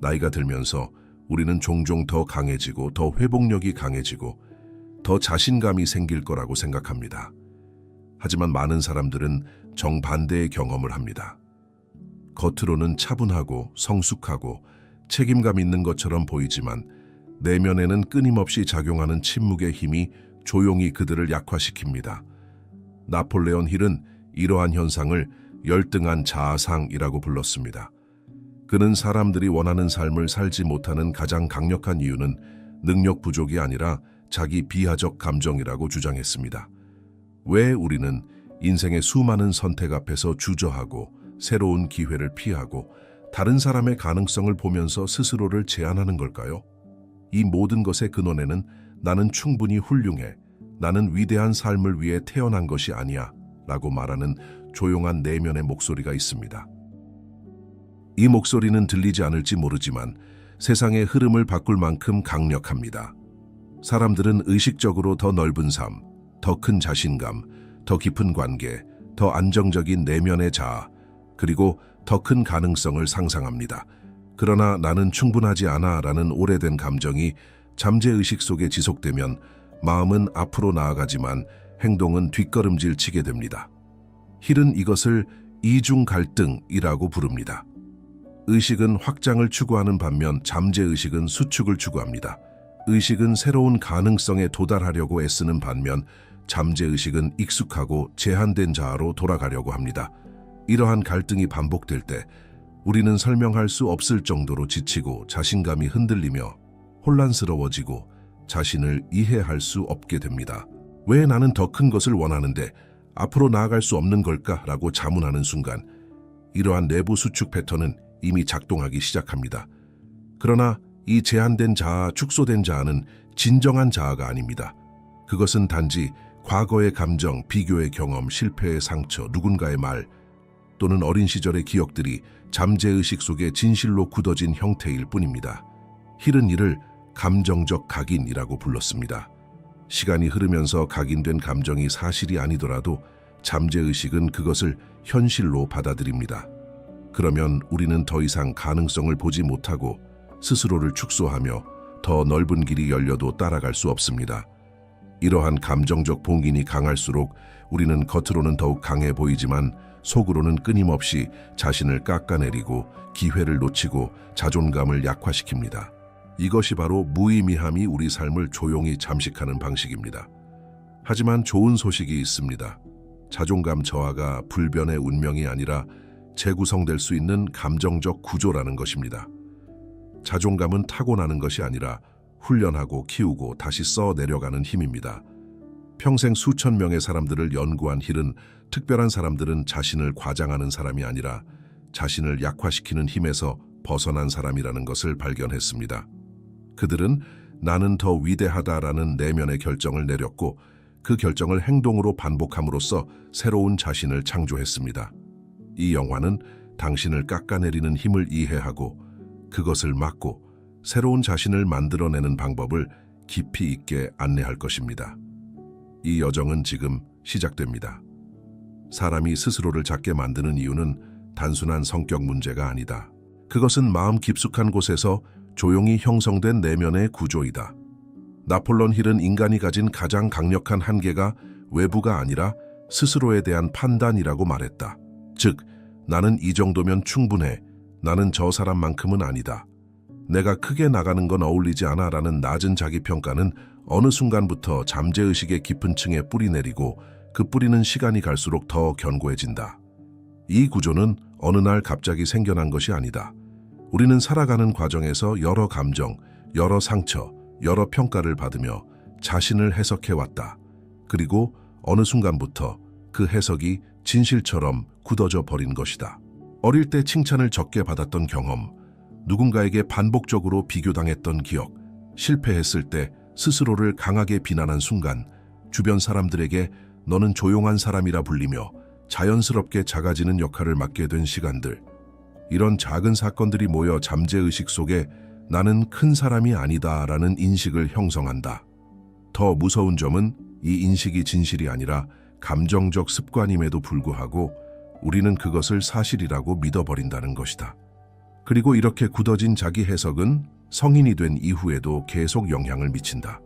나이가 들면서 우리는 종종 더 강해지고 더 회복력이 강해지고 더 자신감이 생길 거라고 생각합니다. 하지만 많은 사람들은 정반대의 경험을 합니다. 겉으로는 차분하고 성숙하고 책임감 있는 것처럼 보이지만 내면에는 끊임없이 작용하는 침묵의 힘이 조용히 그들을 약화시킵니다. 나폴레온 힐은 이러한 현상을 열등한 자아상이라고 불렀습니다. 그는 사람들이 원하는 삶을 살지 못하는 가장 강력한 이유는 능력 부족이 아니라 자기 비하적 감정이라고 주장했습니다. 왜 우리는 인생의 수많은 선택 앞에서 주저하고 새로운 기회를 피하고 다른 사람의 가능성을 보면서 스스로를 제한하는 걸까요? 이 모든 것의 근원에는 나는 충분히 훌륭해, 나는 위대한 삶을 위해 태어난 것이 아니야 라고 말하는 조용한 내면의 목소리가 있습니다. 이 목소리는 들리지 않을지 모르지만 세상의 흐름을 바꿀 만큼 강력합니다. 사람들은 의식적으로 더 넓은 삶, 더 큰 자신감, 더 깊은 관계, 더 안정적인 내면의 자아, 그리고 더 큰 가능성을 상상합니다. 그러나 나는 충분하지 않아 라는 오래된 감정이 잠재의식 속에 지속되면 마음은 앞으로 나아가지만 행동은 뒷걸음질 치게 됩니다. 힐은 이것을 이중 갈등이라고 부릅니다. 의식은 확장을 추구하는 반면 잠재의식은 수축을 추구합니다. 의식은 새로운 가능성에 도달하려고 애쓰는 반면 잠재의식은 익숙하고 제한된 자아로 돌아가려고 합니다. 이러한 갈등이 반복될 때 우리는 설명할 수 없을 정도로 지치고 자신감이 흔들리며 혼란스러워지고 자신을 이해할 수 없게 됩니다. 왜 나는 더 큰 것을 원하는데 앞으로 나아갈 수 없는 걸까라고 자문하는 순간 이러한 내부 수축 패턴은 이미 작동하기 시작합니다. 그러나 이 제한된 자아, 축소된 자아는 진정한 자아가 아닙니다. 그것은 단지 과거의 감정, 비교의 경험, 실패의 상처, 누군가의 말 또는 어린 시절의 기억들이 잠재의식 속에 진실로 굳어진 형태일 뿐입니다. 힐은 이를 감정적 각인이라고 불렀습니다. 시간이 흐르면서 각인된 감정이 사실이 아니더라도 잠재의식은 그것을 현실로 받아들입니다. 그러면 우리는 더 이상 가능성을 보지 못하고 스스로를 축소하며 더 넓은 길이 열려도 따라갈 수 없습니다. 이러한 감정적 봉인이 강할수록 우리는 겉으로는 더욱 강해 보이지만 속으로는 끊임없이 자신을 깎아내리고 기회를 놓치고 자존감을 약화시킵니다. 이것이 바로 무의미함이 우리 삶을 조용히 잠식하는 방식입니다. 하지만 좋은 소식이 있습니다. 자존감 저하가 불변의 운명이 아니라 재구성될 수 있는 감정적 구조라는 것입니다. 자존감은 타고나는 것이 아니라 훈련하고 키우고 다시 써내려가는 힘입니다. 평생 수천 명의 사람들을 연구한 힐은 특별한 사람들은 자신을 과장하는 사람이 아니라 자신을 약화시키는 힘에서 벗어난 사람이라는 것을 발견했습니다. 그들은 나는 더 위대하다라는 내면의 결정을 내렸고 그 결정을 행동으로 반복함으로써 새로운 자신을 창조했습니다. 이 영화는 당신을 깎아내리는 힘을 이해하고 그것을 막고 새로운 자신을 만들어내는 방법을 깊이 있게 안내할 것입니다. 이 여정은 지금 시작됩니다. 사람이 스스로를 작게 만드는 이유는 단순한 성격 문제가 아니다. 그것은 마음 깊숙한 곳에서 조용히 형성된 내면의 구조이다. 나폴레온 힐은 인간이 가진 가장 강력한 한계가 외부가 아니라 스스로에 대한 판단이라고 말했다. 즉, 나는 이 정도면 충분해. 나는 저 사람만큼은 아니다. 내가 크게 나가는 건 어울리지 않아 라는 낮은 자기평가는 어느 순간부터 잠재의식의 깊은 층에 뿌리내리고 그 뿌리는 시간이 갈수록 더 견고해진다. 이 구조는 어느 날 갑자기 생겨난 것이 아니다. 우리는 살아가는 과정에서 여러 감정, 여러 상처, 여러 평가를 받으며 자신을 해석해왔다. 그리고 어느 순간부터 그 해석이 진실처럼 굳어져 버린 것이다. 어릴 때 칭찬을 적게 받았던 경험, 누군가에게 반복적으로 비교당했던 기억, 실패했을 때 스스로를 강하게 비난한 순간, 주변 사람들에게 너는 조용한 사람이라 불리며 자연스럽게 작아지는 역할을 맡게 된 시간들. 이런 작은 사건들이 모여 잠재의식 속에 나는 큰 사람이 아니다 라는 인식을 형성한다. 더 무서운 점은 이 인식이 진실이 아니라 감정적 습관임에도 불구하고 우리는 그것을 사실이라고 믿어버린다는 것이다. 그리고 이렇게 굳어진 자기 해석은 성인이 된 이후에도 계속 영향을 미친다.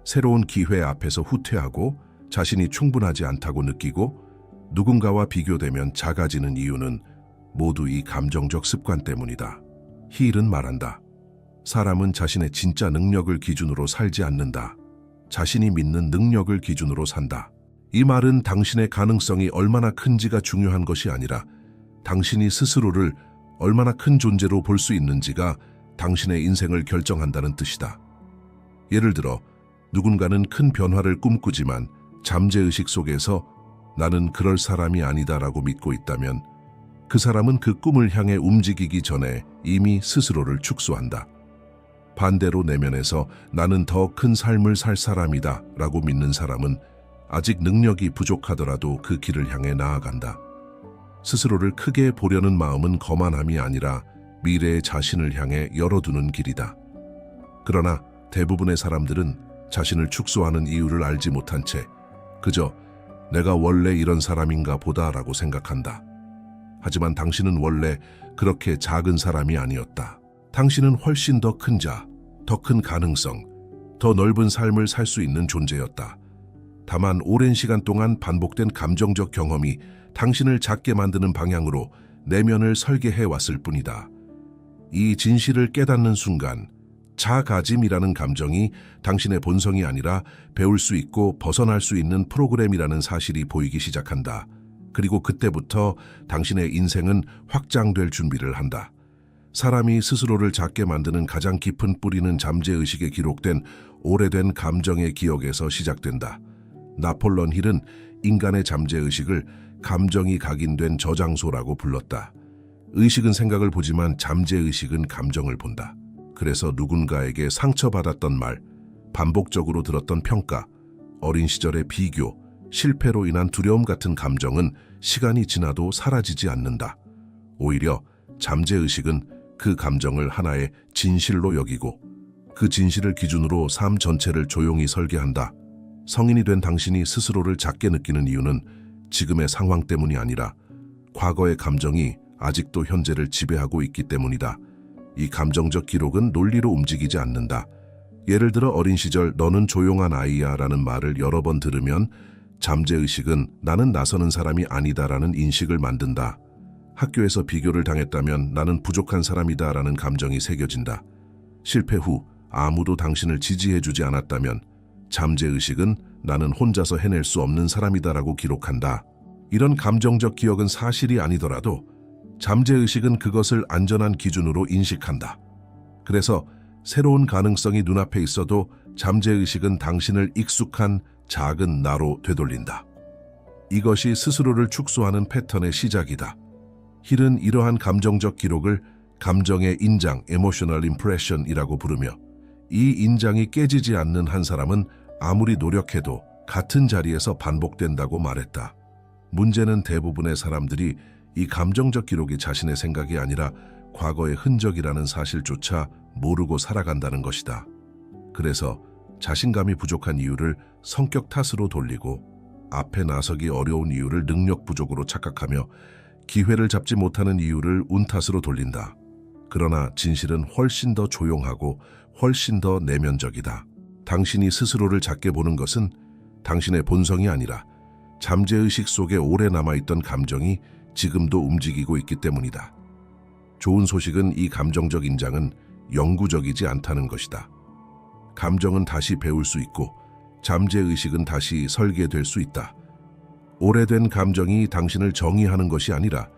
새로운 기회 앞에서 후퇴하고 자신이 충분하지 않다고 느끼고 누군가와 비교되면 작아지는 이유는 모두 이 감정적 습관 때문이다. 힐은 말한다. 사람은 자신의 진짜 능력을 기준으로 살지 않는다. 자신이 믿는 능력을 기준으로 산다. 이 말은 당신의 가능성이 얼마나 큰지가 중요한 것이 아니라 당신이 스스로를 얼마나 큰 존재로 볼 수 있는지가 당신의 인생을 결정한다는 뜻이다. 예를 들어 누군가는 큰 변화를 꿈꾸지만 잠재의식 속에서 나는 그럴 사람이 아니다라고 믿고 있다면 그 사람은 그 꿈을 향해 움직이기 전에 이미 스스로를 축소한다. 반대로 내면에서 나는 더 큰 삶을 살 사람이다 라고 믿는 사람은 아직 능력이 부족하더라도 그 길을 향해 나아간다. 스스로를 크게 보려는 마음은 거만함이 아니라 미래의 자신을 향해 열어두는 길이다. 그러나 대부분의 사람들은 자신을 축소하는 이유를 알지 못한 채 그저 내가 원래 이런 사람인가 보다라고 생각한다. 하지만 당신은 원래 그렇게 작은 사람이 아니었다. 당신은 훨씬 더 큰 자, 더 큰 가능성, 더 넓은 삶을 살 수 있는 존재였다. 다만 오랜 시간 동안 반복된 감정적 경험이 당신을 작게 만드는 방향으로 내면을 설계해 왔을 뿐이다. 이 진실을 깨닫는 순간 자가짐이라는 감정이 당신의 본성이 아니라 배울 수 있고 벗어날 수 있는 프로그램이라는 사실이 보이기 시작한다. 그리고 그때부터 당신의 인생은 확장될 준비를 한다. 사람이 스스로를 작게 만드는 가장 깊은 뿌리는 잠재의식에 기록된 오래된 감정의 기억에서 시작된다. 나폴론 힐은 인간의 잠재의식을 감정이 각인된 저장소라고 불렀다. 의식은 생각을 보지만 잠재의식은 감정을 본다. 그래서 누군가에게 상처받았던 말, 반복적으로 들었던 평가, 어린 시절의 비교, 실패로 인한 두려움 같은 감정은 시간이 지나도 사라지지 않는다. 오히려 잠재의식은 그 감정을 하나의 진실로 여기고 그 진실을 기준으로 삶 전체를 조용히 설계한다. 성인이 된 당신이 스스로를 작게 느끼는 이유는 지금의 상황 때문이 아니라 과거의 감정이 아직도 현재를 지배하고 있기 때문이다. 이 감정적 기록은 논리로 움직이지 않는다. 예를 들어 어린 시절 너는 조용한 아이야 라는 말을 여러 번 들으면 잠재의식은 나는 나서는 사람이 아니다 라는 인식을 만든다. 학교에서 비교를 당했다면 나는 부족한 사람이다 라는 감정이 새겨진다. 실패 후 아무도 당신을 지지해주지 않았다면 잠재의식은 나는 혼자서 해낼 수 없는 사람이다 라고 기록한다. 이런 감정적 기억은 사실이 아니더라도 잠재의식은 그것을 안전한 기준으로 인식한다. 그래서 새로운 가능성이 눈앞에 있어도 잠재의식은 당신을 익숙한 작은 나로 되돌린다. 이것이 스스로를 축소하는 패턴의 시작이다. 힐은 이러한 감정적 기록을 감정의 인장, emotional impression이라고 부르며 이 인장이 깨지지 않는 한 사람은 아무리 노력해도 같은 자리에서 반복된다고 말했다. 문제는 대부분의 사람들이 이 감정적 기록이 자신의 생각이 아니라 과거의 흔적이라는 사실조차 모르고 살아간다는 것이다. 그래서 자신감이 부족한 이유를 성격 탓으로 돌리고 앞에 나서기 어려운 이유를 능력 부족으로 착각하며 기회를 잡지 못하는 이유를 운 탓으로 돌린다. 그러나 진실은 훨씬 더 조용하고 훨씬 더 내면적이다. 당신이 스스로를 작게 보는 것은 당신의 본성이 아니라 잠재의식 속에 오래 남아있던 감정이 지금도 움직이고 있기 때문이다. 좋은 소식은 이 감정적 인장은 영구적이지 않다는 것이다. 감정은 다시 배울 수 있고 잠재의식은 다시 설계될 수 있다. 오래된 감정이 당신을 정의하는 것이 아니라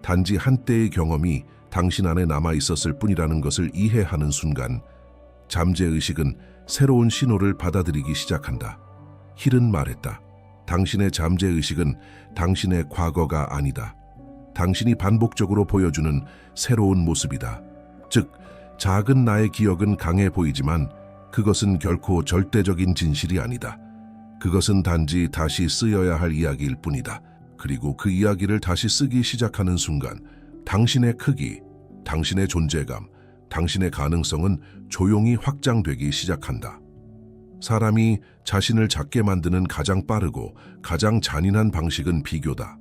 단지 한때의 경험이 당신 안에 남아있었을 뿐이라는 것을 이해하는 순간 잠재의식은 새로운 신호를 받아들이기 시작한다. 힐은 말했다. 당신의 잠재의식은 당신의 과거가 아니다. 당신이 반복적으로 보여주는 새로운 모습이다. 즉, 작은 나의 기억은 강해 보이지만 그것은 결코 절대적인 진실이 아니다. 그것은 단지 다시 쓰여야 할 이야기일 뿐이다. 그리고 그 이야기를 다시 쓰기 시작하는 순간 당신의 크기, 당신의 존재감, 당신의 가능성은 조용히 확장되기 시작한다. 사람이 자신을 작게 만드는 가장 빠르고 가장 잔인한 방식은 비교다.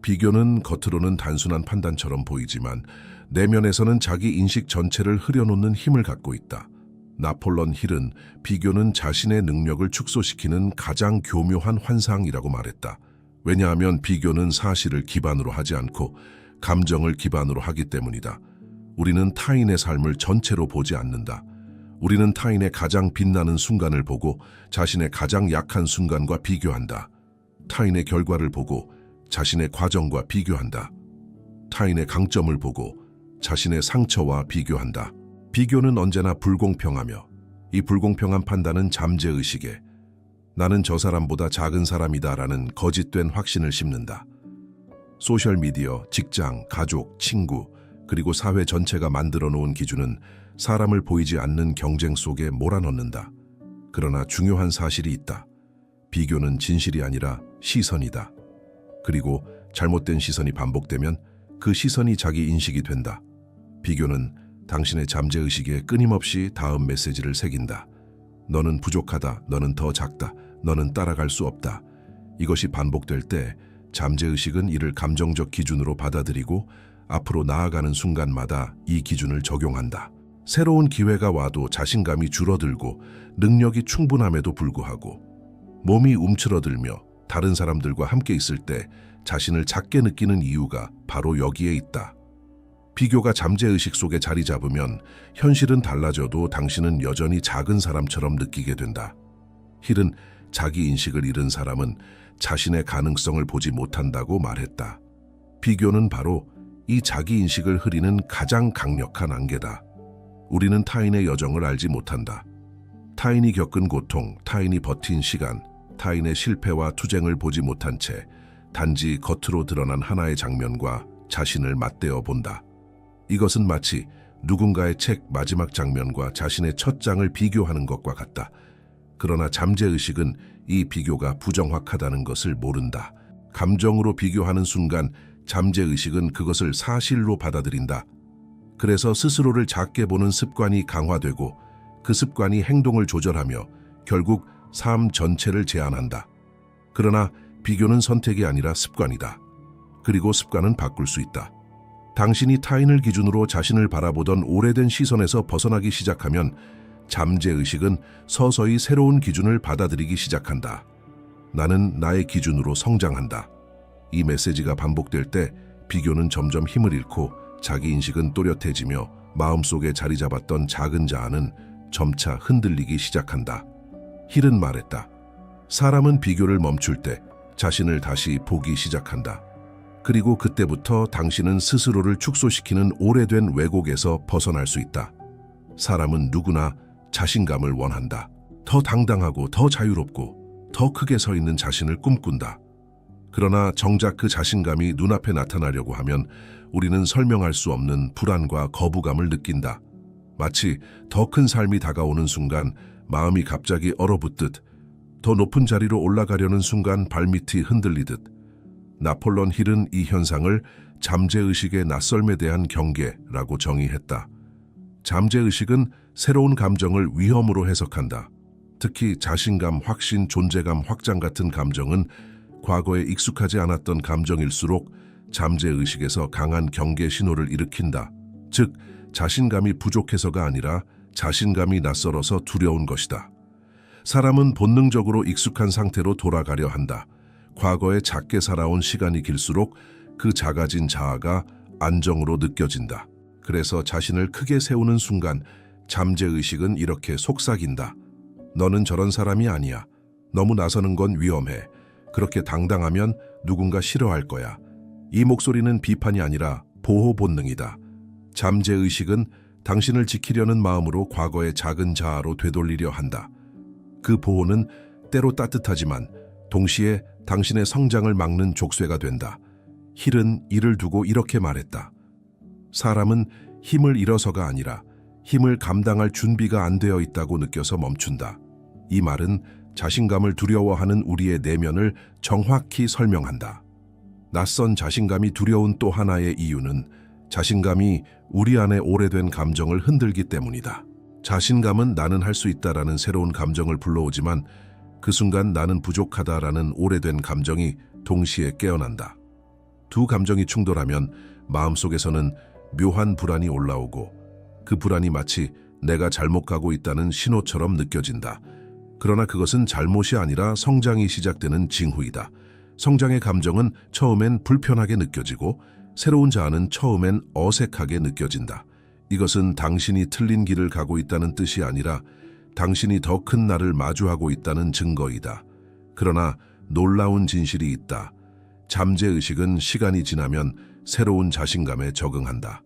비교는 겉으로는 단순한 판단처럼 보이지만 내면에서는 자기 인식 전체를 흐려놓는 힘을 갖고 있다. 나폴론 힐은 비교는 자신의 능력을 축소시키는 가장 교묘한 환상이라고 말했다. 왜냐하면 비교는 사실을 기반으로 하지 않고 감정을 기반으로 하기 때문이다. 우리는 타인의 삶을 전체로 보지 않는다. 우리는 타인의 가장 빛나는 순간을 보고 자신의 가장 약한 순간과 비교한다. 타인의 결과를 보고 자신의 과정과 비교한다. 타인의 강점을 보고 자신의 상처와 비교한다. 비교는 언제나 불공평하며 이 불공평한 판단은 잠재의식에 나는 저 사람보다 작은 사람이다라는 거짓된 확신을 심는다. 소셜미디어, 직장, 가족, 친구, 그리고 사회 전체가 만들어 놓은 기준은 사람을 보이지 않는 경쟁 속에 몰아넣는다. 그러나 중요한 사실이 있다. 비교는 진실이 아니라 시선이다. 그리고 잘못된 시선이 반복되면 그 시선이 자기 인식이 된다. 비교는 당신의 잠재의식에 끊임없이 다음 메시지를 새긴다. 너는 부족하다. 너는 더 작다. 너는 따라갈 수 없다. 이것이 반복될 때 잠재의식은 이를 감정적 기준으로 받아들이고 앞으로 나아가는 순간마다 이 기준을 적용한다. 새로운 기회가 와도 자신감이 줄어들고 능력이 충분함에도 불구하고 몸이 움츠러들며 다른 사람들과 함께 있을 때 자신을 작게 느끼는 이유가 바로 여기에 있다. 비교가 잠재의식 속에 자리 잡으면 현실은 달라져도 당신은 여전히 작은 사람처럼 느끼게 된다. 힐은 자기 인식을 잃은 사람은 자신의 가능성을 보지 못한다고 말했다. 비교는 바로 이 자기 인식을 흐리는 가장 강력한 안개다. 우리는 타인의 여정을 알지 못한다. 타인이 겪은 고통, 타인이 버틴 시간, 타인의 실패와 투쟁을 보지 못한 채 단지 겉으로 드러난 하나의 장면과 자신을 맞대어 본다. 이것은 마치 누군가의 책 마지막 장면과 자신의 첫 장을 비교하는 것과 같다. 그러나 잠재의식은 이 비교가 부정확하다는 것을 모른다. 감정으로 비교하는 순간 잠재의식은 그것을 사실로 받아들인다. 그래서 스스로를 작게 보는 습관이 강화되고 그 습관이 행동을 조절하며 결국 삶 전체를 제한한다. 그러나 비교는 선택이 아니라 습관이다. 그리고 습관은 바꿀 수 있다. 당신이 타인을 기준으로 자신을 바라보던 오래된 시선에서 벗어나기 시작하면 잠재의식은 서서히 새로운 기준을 받아들이기 시작한다. 나는 나의 기준으로 성장한다. 이 메시지가 반복될 때 비교는 점점 힘을 잃고 자기 인식은 또렷해지며 마음속에 자리 잡았던 작은 자아는 점차 흔들리기 시작한다. 힐은 말했다. 사람은 비교를 멈출 때 자신을 다시 보기 시작한다. 그리고 그때부터 당신은 스스로를 축소시키는 오래된 왜곡에서 벗어날 수 있다. 사람은 누구나 자신감을 원한다. 더 당당하고 더 자유롭고 더 크게 서 있는 자신을 꿈꾼다. 그러나 정작 그 자신감이 눈앞에 나타나려고 하면 우리는 설명할 수 없는 불안과 거부감을 느낀다. 마치 더 큰 삶이 다가오는 순간 마음이 갑자기 얼어붙듯, 더 높은 자리로 올라가려는 순간 발밑이 흔들리듯. 나폴론 힐은 이 현상을 잠재의식의 낯설음에 대한 경계라고 정의했다. 잠재의식은 새로운 감정을 위험으로 해석한다. 특히 자신감, 확신, 존재감, 확장 같은 감정은 과거에 익숙하지 않았던 감정일수록 잠재의식에서 강한 경계 신호를 일으킨다. 즉, 자신감이 부족해서가 아니라 자신감이 낯설어서 두려운 것이다. 사람은 본능적으로 익숙한 상태로 돌아가려 한다. 과거에 작게 살아온 시간이 길수록 그 작아진 자아가 안정으로 느껴진다. 그래서 자신을 크게 세우는 순간 잠재의식은 이렇게 속삭인다. 너는 저런 사람이 아니야. 너무 나서는 건 위험해. 그렇게 당당하면 누군가 싫어할 거야. 이 목소리는 비판이 아니라 보호 본능이다. 잠재의식은 당신을 지키려는 마음으로 과거의 작은 자아로 되돌리려 한다. 그 보호는 때로 따뜻하지만 동시에 당신의 성장을 막는 족쇄가 된다. 힐은 이를 두고 이렇게 말했다. 사람은 힘을 잃어서가 아니라 힘을 감당할 준비가 안 되어 있다고 느껴서 멈춘다. 이 말은 자신감을 두려워하는 우리의 내면을 정확히 설명한다. 낯선 자신감이 두려운 또 하나의 이유는 자신감이 우리 안에 오래된 감정을 흔들기 때문이다. 자신감은 나는 할 수 있다라는 새로운 감정을 불러오지만 그 순간 나는 부족하다라는 오래된 감정이 동시에 깨어난다. 두 감정이 충돌하면 마음속에서는 묘한 불안이 올라오고 그 불안이 마치 내가 잘못 가고 있다는 신호처럼 느껴진다. 그러나 그것은 잘못이 아니라 성장이 시작되는 징후이다. 성장의 감정은 처음엔 불편하게 느껴지고 새로운 자아는 처음엔 어색하게 느껴진다. 이것은 당신이 틀린 길을 가고 있다는 뜻이 아니라 당신이 더 큰 나를 마주하고 있다는 증거이다. 그러나 놀라운 진실이 있다. 잠재의식은 시간이 지나면 새로운 자신감에 적응한다.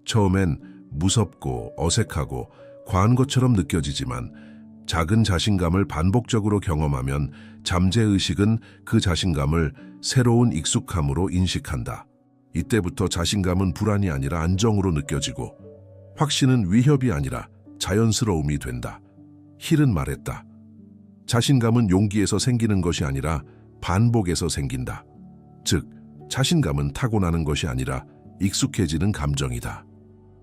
처음엔 무섭고 어색하고 과한 것처럼 느껴지지만 작은 자신감을 반복적으로 경험하면 잠재의식은 그 자신감을 새로운 익숙함으로 인식한다. 이때부터 자신감은 불안이 아니라 안정으로 느껴지고 확신은 위협이 아니라 자연스러움이 된다. 힐은 말했다. 자신감은 용기에서 생기는 것이 아니라 반복에서 생긴다. 즉, 자신감은 타고나는 것이 아니라 익숙해지는 감정이다.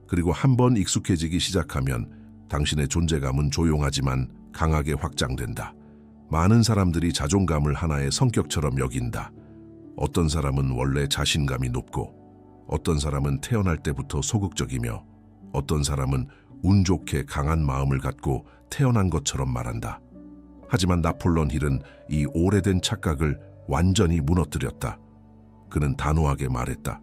그리고 한번 익숙해지기 시작하면 당신의 존재감은 조용하지만 강하게 확장된다. 많은 사람들이 자존감을 하나의 성격처럼 여긴다. 어떤 사람은 원래 자신감이 높고, 어떤 사람은 태어날 때부터 소극적이며, 어떤 사람은 운 좋게 강한 마음을 갖고 태어난 것처럼 말한다. 하지만 나폴레옹 힐은 이 오래된 착각을 완전히 무너뜨렸다. 그는 단호하게 말했다.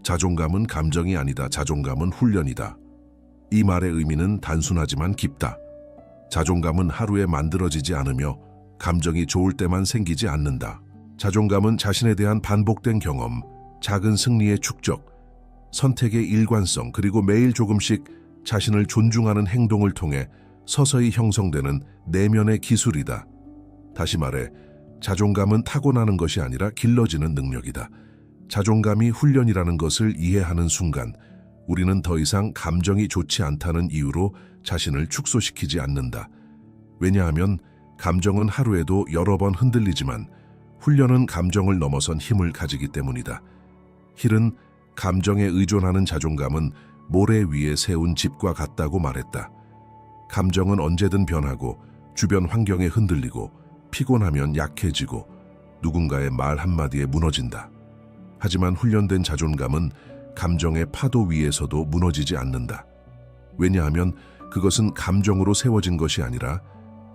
자존감은 감정이 아니다. 자존감은 훈련이다. 이 말의 의미는 단순하지만 깊다. 자존감은 하루에 만들어지지 않으며 감정이 좋을 때만 생기지 않는다. 자존감은 자신에 대한 반복된 경험, 작은 승리의 축적, 선택의 일관성, 그리고 매일 조금씩 자신을 존중하는 행동을 통해 서서히 형성되는 내면의 기술이다. 다시 말해, 자존감은 타고나는 것이 아니라 길러지는 능력이다. 자존감이 훈련이라는 것을 이해하는 순간, 우리는 더 이상 감정이 좋지 않다는 이유로 자신을 축소시키지 않는다. 왜냐하면 감정은 하루에도 여러 번 흔들리지만 훈련은 감정을 넘어선 힘을 가지기 때문이다. 힐은 감정에 의존하는 자존감은 모래 위에 세운 집과 같다고 말했다. 감정은 언제든 변하고 주변 환경에 흔들리고 피곤하면 약해지고 누군가의 말 한마디에 무너진다. 하지만 훈련된 자존감은 감정의 파도 위에서도 무너지지 않는다. 왜냐하면 그것은 감정으로 세워진 것이 아니라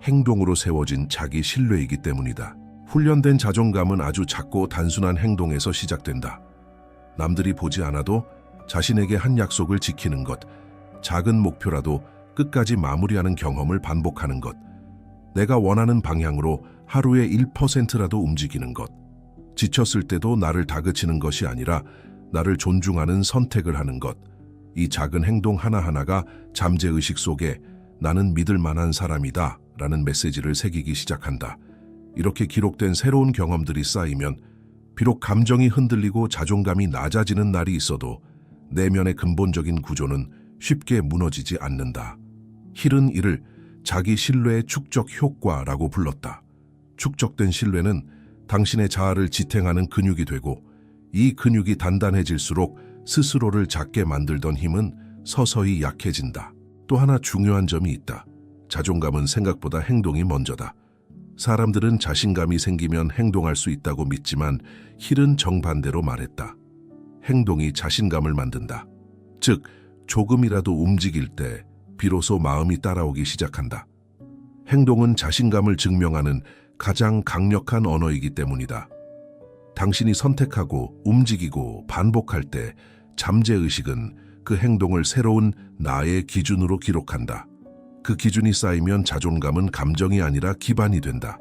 행동으로 세워진 자기 신뢰이기 때문이다. 훈련된 자존감은 아주 작고 단순한 행동에서 시작된다. 남들이 보지 않아도 자신에게 한 약속을 지키는 것, 작은 목표라도 끝까지 마무리하는 경험을 반복하는 것, 내가 원하는 방향으로 하루에 1%라도 움직이는 것, 지쳤을 때도 나를 다그치는 것이 아니라 나를 존중하는 선택을 하는 것, 이 작은 행동 하나하나가 잠재의식 속에 나는 믿을 만한 사람이다 라는 메시지를 새기기 시작한다. 이렇게 기록된 새로운 경험들이 쌓이면 비록 감정이 흔들리고 자존감이 낮아지는 날이 있어도 내면의 근본적인 구조는 쉽게 무너지지 않는다. 힐은 이를 자기 신뢰의 축적 효과라고 불렀다. 축적된 신뢰는 당신의 자아를 지탱하는 근육이 되고 이 근육이 단단해질수록 스스로를 작게 만들던 힘은 서서히 약해진다. 또 하나 중요한 점이 있다. 자존감은 생각보다 행동이 먼저다. 사람들은 자신감이 생기면 행동할 수 있다고 믿지만 힐은 정반대로 말했다. 행동이 자신감을 만든다. 즉, 조금이라도 움직일 때 비로소 마음이 따라오기 시작한다. 행동은 자신감을 증명하는 가장 강력한 언어이기 때문이다. 당신이 선택하고 움직이고 반복할 때 잠재의식은 그 행동을 새로운 나의 기준으로 기록한다. 그 기준이 쌓이면 자존감은 감정이 아니라 기반이 된다.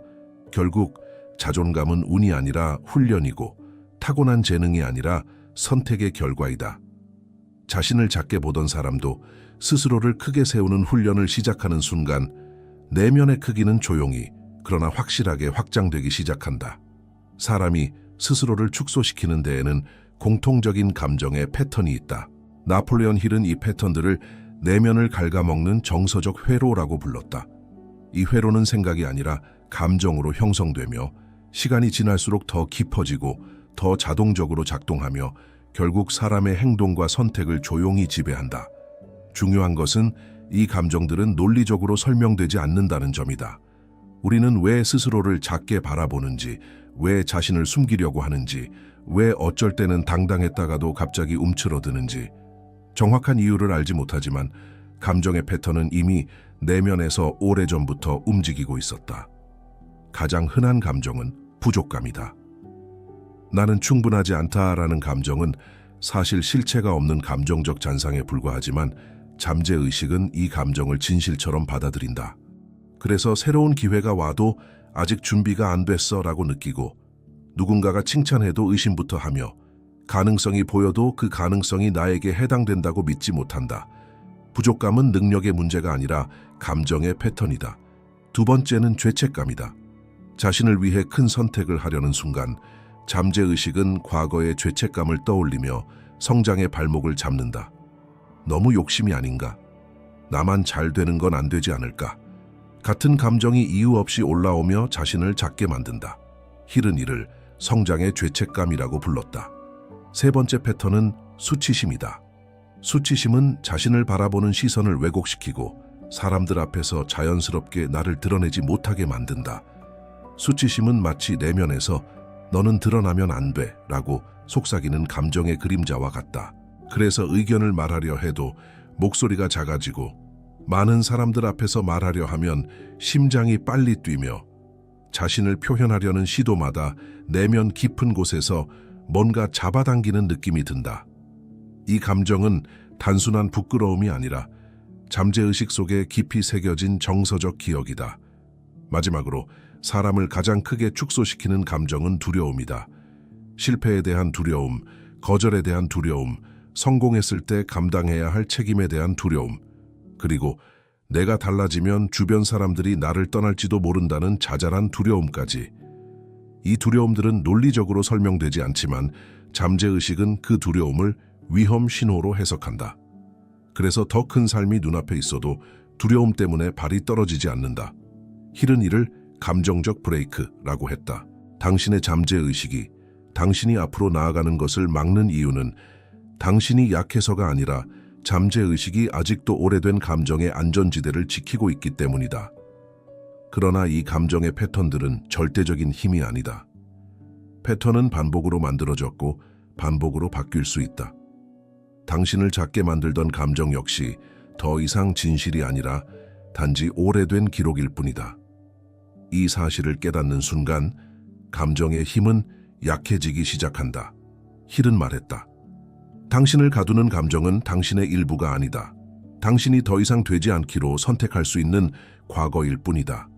결국 자존감은 운이 아니라 훈련이고 타고난 재능이 아니라 선택의 결과이다. 자신을 작게 보던 사람도 스스로를 크게 세우는 훈련을 시작하는 순간 내면의 크기는 조용히 그러나 확실하게 확장되기 시작한다. 사람이 스스로를 축소시키는 데에는 공통적인 감정의 패턴이 있다. 나폴레옹 힐은 이 패턴들을 내면을 갉아먹는 정서적 회로라고 불렀다. 이 회로는 생각이 아니라 감정으로 형성되며 시간이 지날수록 더 깊어지고 더 자동적으로 작동하며 결국 사람의 행동과 선택을 조용히 지배한다. 중요한 것은 이 감정들은 논리적으로 설명되지 않는다는 점이다. 우리는 왜 스스로를 작게 바라보는지, 왜 자신을 숨기려고 하는지, 왜 어쩔 때는 당당했다가도 갑자기 움츠러드는지 정확한 이유를 알지 못하지만 감정의 패턴은 이미 내면에서 오래전부터 움직이고 있었다. 가장 흔한 감정은 부족감이다. 나는 충분하지 않다라는 감정은 사실 실체가 없는 감정적 잔상에 불과하지만 잠재의식은 이 감정을 진실처럼 받아들인다. 그래서 새로운 기회가 와도 아직 준비가 안 됐어라고 느끼고 누군가가 칭찬해도 의심부터 하며 가능성이 보여도 그 가능성이 나에게 해당된다고 믿지 못한다. 부족감은 능력의 문제가 아니라 감정의 패턴이다. 두 번째는 죄책감이다. 자신을 위해 큰 선택을 하려는 순간 잠재의식은 과거의 죄책감을 떠올리며 성장의 발목을 잡는다. 너무 욕심이 아닌가? 나만 잘 되는 건 안 되지 않을까? 같은 감정이 이유 없이 올라오며 자신을 작게 만든다. 힐은 이를 성장의 죄책감이라고 불렀다. 세 번째 패턴은 수치심이다. 수치심은 자신을 바라보는 시선을 왜곡시키고 사람들 앞에서 자연스럽게 나를 드러내지 못하게 만든다. 수치심은 마치 내면에서 너는 드러나면 안 돼 라고 속삭이는 감정의 그림자와 같다. 그래서 의견을 말하려 해도 목소리가 작아지고 많은 사람들 앞에서 말하려 하면 심장이 빨리 뛰며 자신을 표현하려는 시도마다 내면 깊은 곳에서 뭔가 잡아당기는 느낌이 든다. 이 감정은 단순한 부끄러움이 아니라 잠재의식 속에 깊이 새겨진 정서적 기억이다. 마지막으로 사람을 가장 크게 축소시키는 감정은 두려움이다. 실패에 대한 두려움, 거절에 대한 두려움, 성공했을 때 감당해야 할 책임에 대한 두려움, 그리고 내가 달라지면 주변 사람들이 나를 떠날지도 모른다는 자잘한 두려움까지. 이 두려움들은 논리적으로 설명되지 않지만 잠재의식은 그 두려움을 위험 신호로 해석한다. 그래서 더 큰 삶이 눈앞에 있어도 두려움 때문에 발이 떨어지지 않는다. 힐은 이를 감정적 브레이크라고 했다. 당신의 잠재의식이 당신이 앞으로 나아가는 것을 막는 이유는 당신이 약해서가 아니라 잠재의식이 아직도 오래된 감정의 안전지대를 지키고 있기 때문이다. 그러나 이 감정의 패턴들은 절대적인 힘이 아니다. 패턴은 반복으로 만들어졌고 반복으로 바뀔 수 있다. 당신을 작게 만들던 감정 역시 더 이상 진실이 아니라 단지 오래된 기록일 뿐이다. 이 사실을 깨닫는 순간 감정의 힘은 약해지기 시작한다. 힐은 말했다. 당신을 가두는 감정은 당신의 일부가 아니다. 당신이 더 이상 되지 않기로 선택할 수 있는 과거일 뿐이다.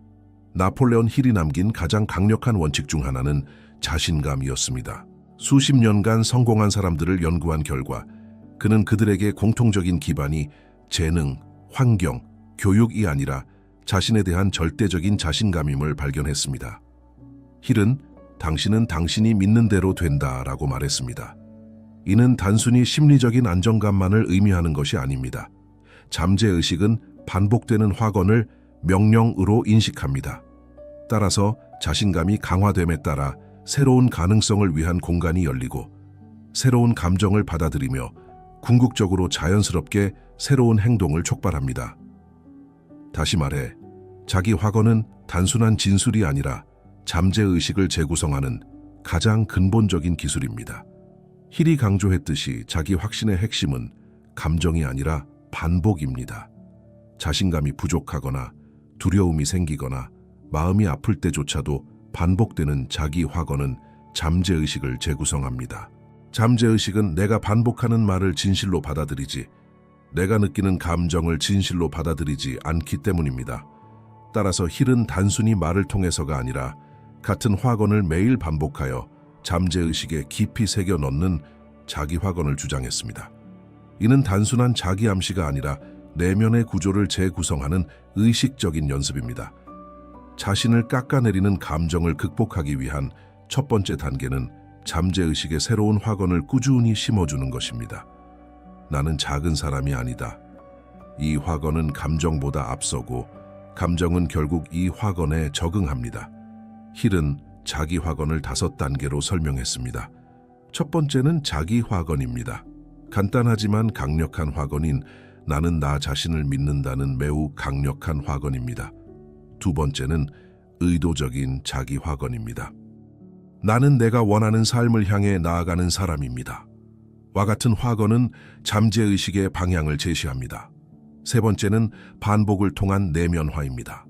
나폴레온 힐이 남긴 가장 강력한 원칙 중 하나는 자신감이었습니다. 수십 년간 성공한 사람들을 연구한 결과 그는 그들에게 공통적인 기반이 재능, 환경, 교육이 아니라 자신에 대한 절대적인 자신감임을 발견했습니다. 힐은 당신은 당신이 믿는 대로 된다라고 말했습니다. 이는 단순히 심리적인 안정감만을 의미하는 것이 아닙니다. 잠재의식은 반복되는 확언을 명령으로 인식합니다. 따라서 자신감이 강화됨에 따라 새로운 가능성을 위한 공간이 열리고 새로운 감정을 받아들이며 궁극적으로 자연스럽게 새로운 행동을 촉발합니다. 다시 말해, 자기 확언은 단순한 진술이 아니라 잠재의식을 재구성하는 가장 근본적인 기술입니다. 힐이 강조했듯이 자기 확신의 핵심은 감정이 아니라 반복입니다. 자신감이 부족하거나 두려움이 생기거나 마음이 아플 때조차도 반복되는 자기 확언은 잠재의식을 재구성합니다. 잠재의식은 내가 반복하는 말을 진실로 받아들이지, 내가 느끼는 감정을 진실로 받아들이지 않기 때문입니다. 따라서 힐은 단순히 말을 통해서가 아니라 같은 확언을 매일 반복하여 잠재의식에 깊이 새겨 넣는 자기 확언을 주장했습니다. 이는 단순한 자기 암시가 아니라 내면의 구조를 재구성하는 의식적인 연습입니다. 자신을 깎아내리는 감정을 극복하기 위한 첫 번째 단계는 잠재의식의 새로운 확언을 꾸준히 심어주는 것입니다. 나는 작은 사람이 아니다. 이 확언은 감정보다 앞서고 감정은 결국 이 확언에 적응합니다. 힐은 자기 확언을 5단계로 설명했습니다. 첫 번째는 자기 확언입니다. 간단하지만 강력한 확언인 나는 나 자신을 믿는다는 매우 강력한 확언입니다. 두 번째는 의도적인 자기 확언입니다. 나는 내가 원하는 삶을 향해 나아가는 사람입니다. 와 같은 확언은 잠재의식의 방향을 제시합니다. 세 번째는 반복을 통한 내면화입니다.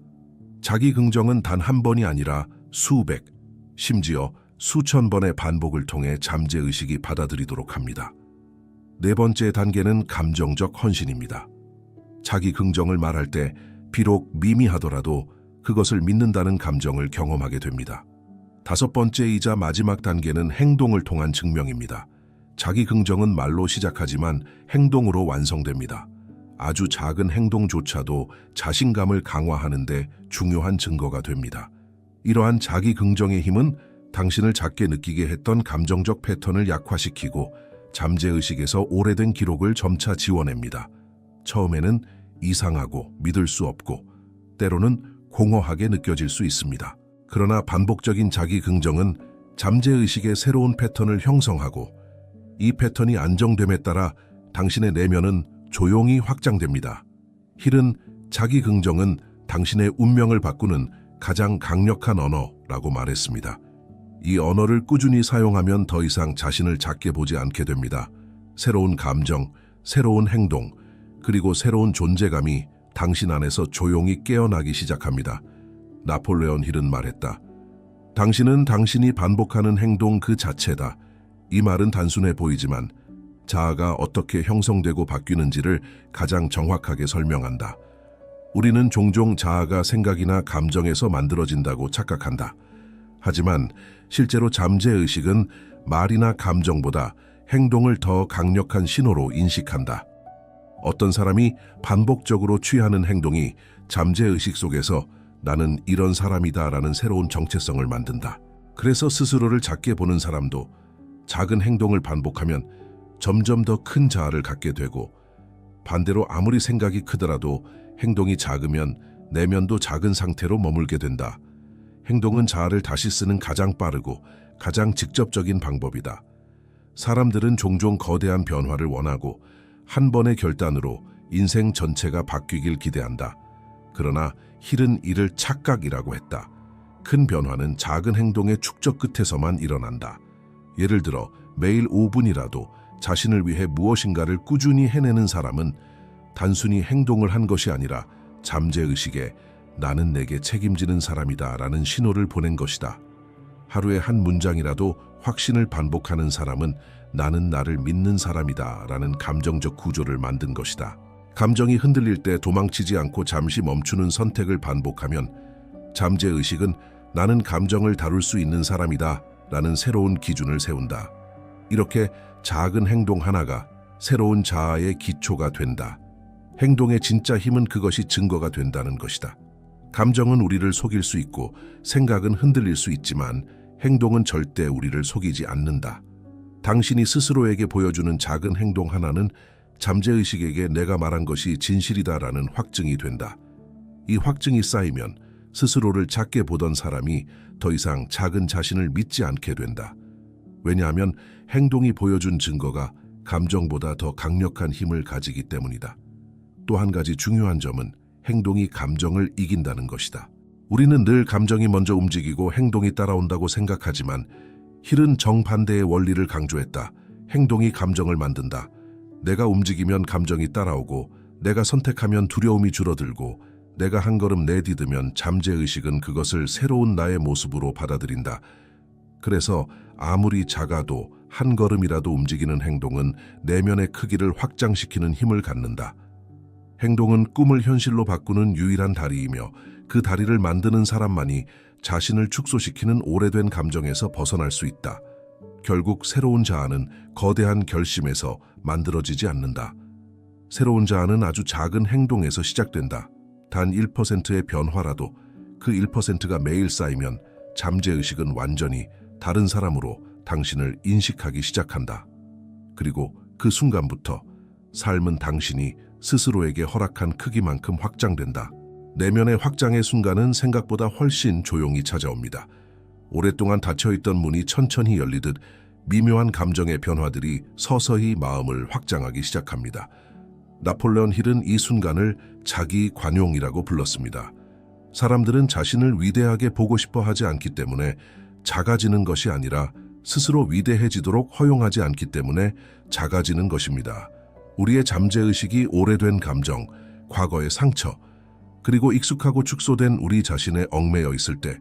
자기 긍정은 단 한 번이 아니라 수백, 심지어 수천 번의 반복을 통해 잠재의식이 받아들이도록 합니다. 네 번째 단계는 감정적 헌신입니다. 자기 긍정을 말할 때 비록 미미하더라도 그것을 믿는다는 감정을 경험하게 됩니다. 다섯 번째이자 마지막 단계는 행동을 통한 증명입니다. 자기 긍정은 말로 시작하지만 행동으로 완성됩니다. 아주 작은 행동조차도 자신감을 강화하는 데 중요한 증거가 됩니다. 이러한 자기 긍정의 힘은 당신을 작게 느끼게 했던 감정적 패턴을 약화시키고 잠재의식에서 오래된 기록을 점차 지워냅니다. 처음에는 이상하고 믿을 수 없고 때로는 공허하게 느껴질 수 있습니다. 그러나 반복적인 자기 긍정은 잠재의식의 새로운 패턴을 형성하고 이 패턴이 안정됨에 따라 당신의 내면은 조용히 확장됩니다. 힐은 자기 긍정은 당신의 운명을 바꾸는 가장 강력한 언어라고 말했습니다. 이 언어를 꾸준히 사용하면 더 이상 자신을 작게 보지 않게 됩니다. 새로운 감정, 새로운 행동, 그리고 새로운 존재감이 당신 안에서 조용히 깨어나기 시작합니다. 나폴레온 힐은 말했다. 당신은 당신이 반복하는 행동 그 자체다. 이 말은 단순해 보이지만 자아가 어떻게 형성되고 바뀌는지를 가장 정확하게 설명한다. 우리는 종종 자아가 생각이나 감정에서 만들어진다고 착각한다. 하지만 실제로 잠재의식은 말이나 감정보다 행동을 더 강력한 신호로 인식한다. 어떤 사람이 반복적으로 취하는 행동이 잠재의식 속에서 나는 이런 사람이다라는 새로운 정체성을 만든다. 그래서 스스로를 작게 보는 사람도 작은 행동을 반복하면 점점 더 큰 자아를 갖게 되고 반대로 아무리 생각이 크더라도 행동이 작으면 내면도 작은 상태로 머물게 된다. 행동은 자아를 다시 쓰는 가장 빠르고 가장 직접적인 방법이다. 사람들은 종종 거대한 변화를 원하고 한 번의 결단으로 인생 전체가 바뀌길 기대한다. 그러나 힐은 이를 착각이라고 했다. 큰 변화는 작은 행동의 축적 끝에서만 일어난다. 예를 들어 매일 5분이라도 자신을 위해 무엇인가를 꾸준히 해내는 사람은 단순히 행동을 한 것이 아니라 잠재의식에 나는 내게 책임지는 사람이다 라는 신호를 보낸 것이다. 하루에 한 문장이라도 확신을 반복하는 사람은 나는 나를 믿는 사람이다 라는 감정적 구조를 만든 것이다. 감정이 흔들릴 때 도망치지 않고 잠시 멈추는 선택을 반복하면 잠재의식은 나는 감정을 다룰 수 있는 사람이다 라는 새로운 기준을 세운다. 이렇게 작은 행동 하나가 새로운 자아의 기초가 된다. 행동의 진짜 힘은 그것이 증거가 된다는 것이다. 감정은 우리를 속일 수 있고 생각은 흔들릴 수 있지만 행동은 절대 우리를 속이지 않는다. 당신이 스스로에게 보여주는 작은 행동 하나는 잠재의식에게 내가 말한 것이 진실이다라는 확증이 된다. 이 확증이 쌓이면 스스로를 작게 보던 사람이 더 이상 작은 자신을 믿지 않게 된다. 왜냐하면 행동이 보여준 증거가 감정보다 더 강력한 힘을 가지기 때문이다. 또 한 가지 중요한 점은 행동이 감정을 이긴다는 것이다. 우리는 늘 감정이 먼저 움직이고 행동이 따라온다고 생각하지만 힐은 정반대의 원리를 강조했다. 행동이 감정을 만든다. 내가 움직이면 감정이 따라오고 내가 선택하면 두려움이 줄어들고 내가 한 걸음 내디디면 잠재의식은 그것을 새로운 나의 모습으로 받아들인다. 그래서 아무리 작아도 한 걸음이라도 움직이는 행동은 내면의 크기를 확장시키는 힘을 갖는다. 행동은 꿈을 현실로 바꾸는 유일한 다리이며 그 다리를 만드는 사람만이 자신을 축소시키는 오래된 감정에서 벗어날 수 있다. 결국 새로운 자아는 거대한 결심에서 만들어지지 않는다. 새로운 자아는 아주 작은 행동에서 시작된다. 단 1%의 변화라도 그 1%가 매일 쌓이면 잠재의식은 완전히 다른 사람으로 당신을 인식하기 시작한다. 그리고 그 순간부터 삶은 당신이 스스로에게 허락한 크기만큼 확장된다. 내면의 확장의 순간은 생각보다 훨씬 조용히 찾아옵니다. 오랫동안 닫혀있던 문이 천천히 열리듯 미묘한 감정의 변화들이 서서히 마음을 확장하기 시작합니다. 나폴레온 힐은 이 순간을 자기 관용이라고 불렀습니다. 사람들은 자신을 위대하게 보고 싶어 하지 않기 때문에 작아지는 것이 아니라 스스로 위대해지도록 허용하지 않기 때문에 작아지는 것입니다. 우리의 잠재의식이 오래된 감정, 과거의 상처, 그리고 익숙하고 축소된 우리 자신에 얽매여 있을 때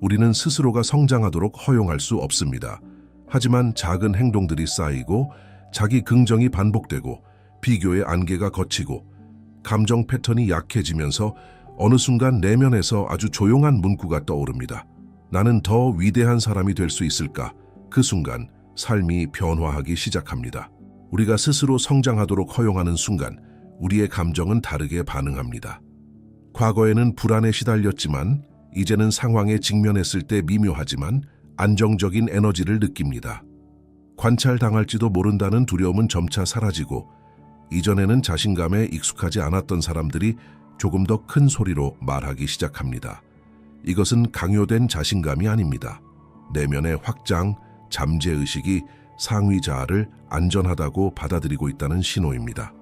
우리는 스스로가 성장하도록 허용할 수 없습니다. 하지만 작은 행동들이 쌓이고 자기 긍정이 반복되고 비교의 안개가 걷히고 감정 패턴이 약해지면서 어느 순간 내면에서 아주 조용한 문구가 떠오릅니다. 나는 더 위대한 사람이 될 수 있을까? 그 순간 삶이 변화하기 시작합니다. 우리가 스스로 성장하도록 허용하는 순간 우리의 감정은 다르게 반응합니다. 과거에는 불안에 시달렸지만 이제는 상황에 직면했을 때 미묘하지만 안정적인 에너지를 느낍니다. 관찰당할지도 모른다는 두려움은 점차 사라지고 이전에는 자신감에 익숙하지 않았던 사람들이 조금 더 큰 소리로 말하기 시작합니다. 이것은 강요된 자신감이 아닙니다. 내면의 확장, 잠재의식이 상위 자아를 안전하다고 받아들이고 있다는 신호입니다.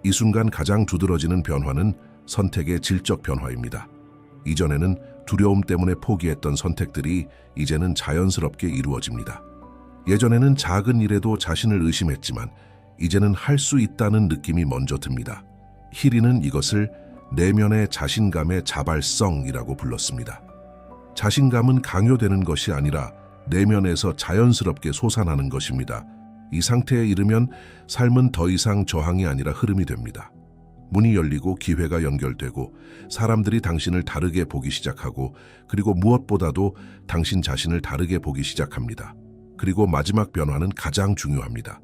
이 순간 가장 두드러지는 변화는 선택의 질적 변화입니다. 이전에는 두려움 때문에 포기했던 선택들이 이제는 자연스럽게 이루어집니다. 예전에는 작은 일에도 자신을 의심했지만 이제는 할 수 있다는 느낌이 먼저 듭니다. 히리는 이것을 내면의 자신감의 자발성이라고 불렀습니다. 자신감은 강요되는 것이 아니라 내면에서 자연스럽게 솟아나는 것입니다. 이 상태에 이르면 삶은 더 이상 저항이 아니라 흐름이 됩니다. 문이 열리고 기회가 연결되고 사람들이 당신을 다르게 보기 시작하고 그리고 무엇보다도 당신 자신을 다르게 보기 시작합니다. 그리고 마지막 변화는 가장 중요합니다.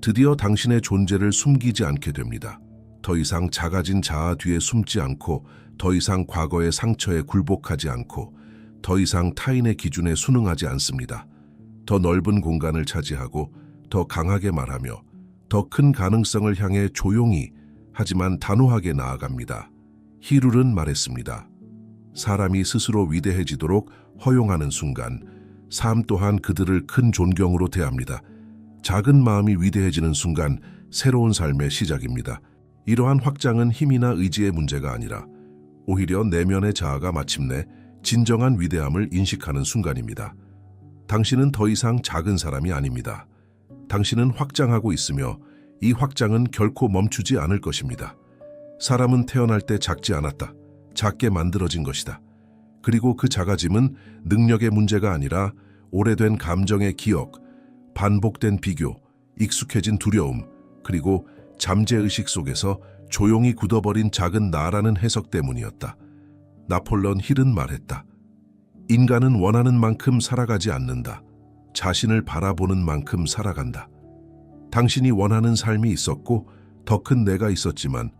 드디어 당신의 존재를 숨기지 않게 됩니다. 더 이상 작아진 자아 뒤에 숨지 않고 더 이상 과거의 상처에 굴복하지 않고 더 이상 타인의 기준에 순응하지 않습니다. 더 넓은 공간을 차지하고 더 강하게 말하며 더 큰 가능성을 향해 조용히 하지만 단호하게 나아갑니다. 히룰은 말했습니다. 사람이 스스로 위대해지도록 허용하는 순간 삶 또한 그들을 큰 존경으로 대합니다. 작은 마음이 위대해지는 순간 새로운 삶의 시작입니다. 이러한 확장은 힘이나 의지의 문제가 아니라 오히려 내면의 자아가 마침내 진정한 위대함을 인식하는 순간입니다. 당신은 더 이상 작은 사람이 아닙니다. 당신은 확장하고 있으며 이 확장은 결코 멈추지 않을 것입니다. 사람은 태어날 때 작지 않았다. 작게 만들어진 것이다. 그리고 그 작아짐은 능력의 문제가 아니라 오래된 감정의 기억, 반복된 비교, 익숙해진 두려움, 그리고 잠재의식 속에서 조용히 굳어버린 작은 나라는 해석 때문이었다. 나폴레온 힐은 말했다. 인간은 원하는 만큼 살아가지 않는다. 자신을 바라보는 만큼 살아간다. 당신이 원하는 삶이 있었고 더 큰 내가 있었지만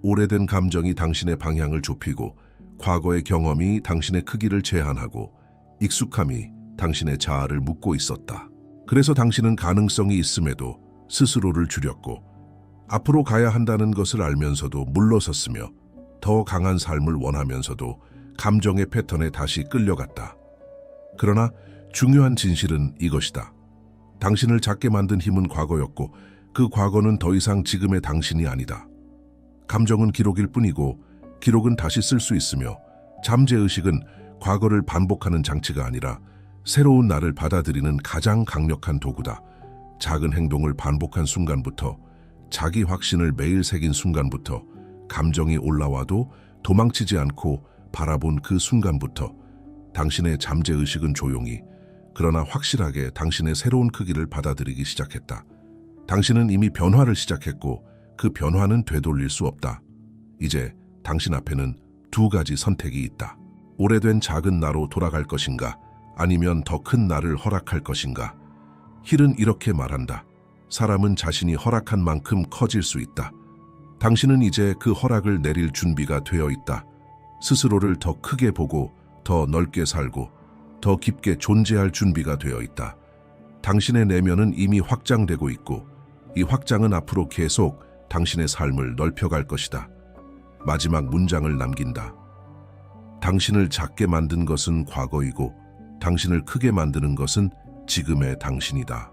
오래된 감정이 당신의 방향을 좁히고 과거의 경험이 당신의 크기를 제한하고 익숙함이 당신의 자아를 묶고 있었다. 그래서 당신은 가능성이 있음에도 스스로를 줄였고 앞으로 가야 한다는 것을 알면서도 물러섰으며 더 강한 삶을 원하면서도 감정의 패턴에 다시 끌려갔다. 그러나 중요한 진실은 이것이다. 당신을 작게 만든 힘은 과거였고 그 과거는 더 이상 지금의 당신이 아니다. 감정은 기록일 뿐이고 기록은 다시 쓸 수 있으며 잠재의식은 과거를 반복하는 장치가 아니라 새로운 나를 받아들이는 가장 강력한 도구다. 작은 행동을 반복한 순간부터 자기 확신을 매일 새긴 순간부터 감정이 올라와도 도망치지 않고 바라본 그 순간부터 당신의 잠재의식은 조용히 그러나 확실하게 당신의 새로운 크기를 받아들이기 시작했다. 당신은 이미 변화를 시작했고 그 변화는 되돌릴 수 없다. 이제 당신 앞에는 두 가지 선택이 있다. 오래된 작은 나로 돌아갈 것인가 아니면 더 큰 나를 허락할 것인가. 힐은 이렇게 말한다. 사람은 자신이 허락한 만큼 커질 수 있다. 당신은 이제 그 허락을 내릴 준비가 되어 있다. 스스로를 더 크게 보고 더 넓게 살고 더 깊게 존재할 준비가 되어 있다. 당신의 내면은 이미 확장되고 있고 이 확장은 앞으로 계속 당신의 삶을 넓혀갈 것이다. 마지막 문장을 남긴다. 당신을 작게 만든 것은 과거이고 당신을 크게 만드는 것은 지금의 당신이다.